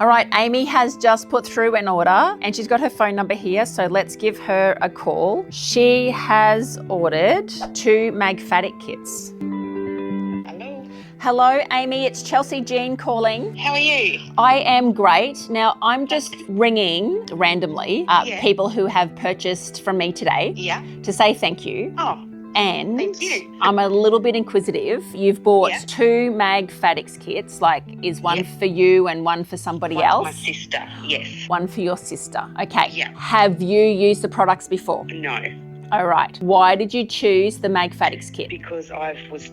All right, Amy has just put through an order and she's got her phone number here, so let's give her a call. She has ordered 2 Lymphatic kits. Hello, Amy. It's Chelsey Jean calling. How are you? I am great. Now, I'm just ringing randomly people who have purchased from me today to say thank you. Oh, and thank you. I'm a little bit inquisitive. You've bought 2 Lymphatic kits. Like, is one for you and one for somebody else? My sister, yes. One for your sister. Okay. Yeah. Have you used the products before? No. All right. Why did you choose the Lymphatic kit? Because I was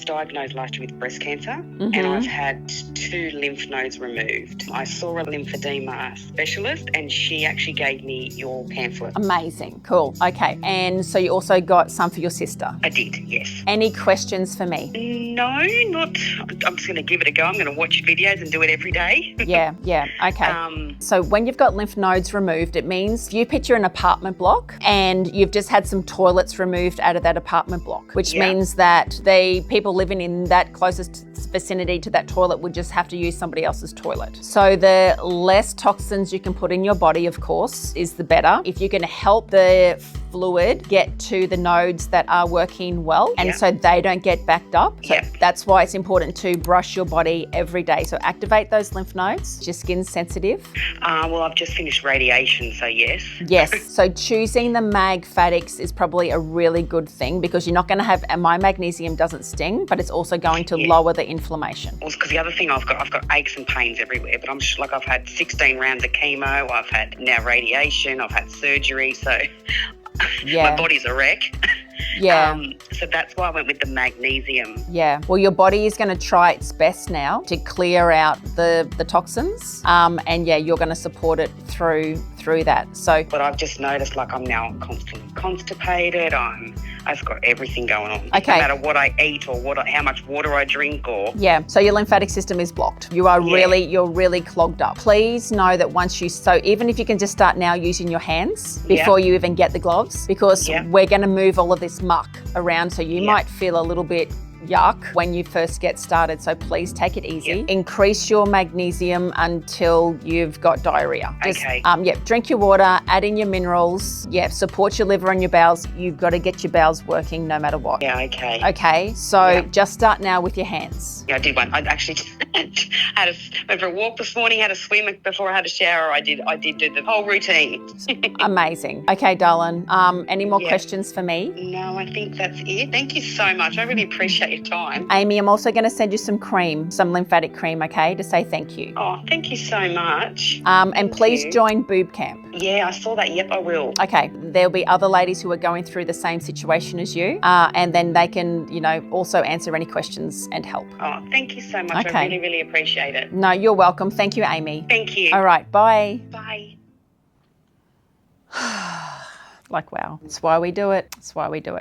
diagnosed last year with breast cancer and I've had 2 lymph nodes removed. I saw a lymphedema specialist and she actually gave me your pamphlet. Amazing. Cool. Okay. And so you also got some for your sister? I did, yes. Any questions for me? No, not. I'm just going to give it a go. I'm going to watch videos and do it every day. Yeah. Okay. So when you've got lymph nodes removed, it means you picture an apartment block and you've just had some toilets removed out of that apartment block, which means that the people living in that closest vicinity to that toilet would just have to use somebody else's toilet. So the less toxins you can put in your body, of course, is the better. If you're going to help the fluid get to the nodes that are working well and so they don't get backed up. So that's why it's important to brush your body every day. So activate those lymph nodes. Your skin's sensitive. Well, I've just finished radiation, so yes. Yes. So choosing the Lymphatics is probably a really good thing because you're not going to have, my magnesium doesn't sting, but it's also going to lower the inflammation. Well, because the other thing I've got aches and pains everywhere, but I'm like, I've had 16 rounds of chemo, I've had now radiation, I've had surgery, so my body's a wreck. So that's why I went with the magnesium. Yeah. Well, your body is going to try its best now to clear out the toxins. And you're going to support it through that. So, but I've just noticed like I'm now constantly constipated. I've got everything going on. Okay. No matter what I eat or how much water I drink or. Yeah. So your lymphatic system is blocked. You are you're really clogged up. Please know that so even if you can just start now using your hands before you even get the gloves, because we're going to move all of this muck around. So you might feel a little bit yuck when you first get started, so please take it easy. Increase your magnesium until you've got diarrhea. Just, drink your water, add in your minerals, support your liver and your bowels. You've got to get your bowels working no matter what. Okay, so just start now with your hands. I did one. I actually went for a walk this morning, had a swim before I had a shower. I did do the whole routine. Amazing. Okay, darling, any more questions for me? No, I think that's it. Thank you so much. I really appreciate your time. Amy, I'm also going to send you some lymphatic cream, okay, to say thank you. Oh, thank you so much. And please join Boob Camp. Yeah, I saw that. Yep, I will. Okay, there'll be other ladies who are going through the same situation as you, and then they can, also answer any questions and help. Oh, thank you so much. I really, really appreciate it. No, you're welcome. Thank you, Amy. Thank you. All right, bye. Bye. Like, wow. That's why we do it. That's why we do it.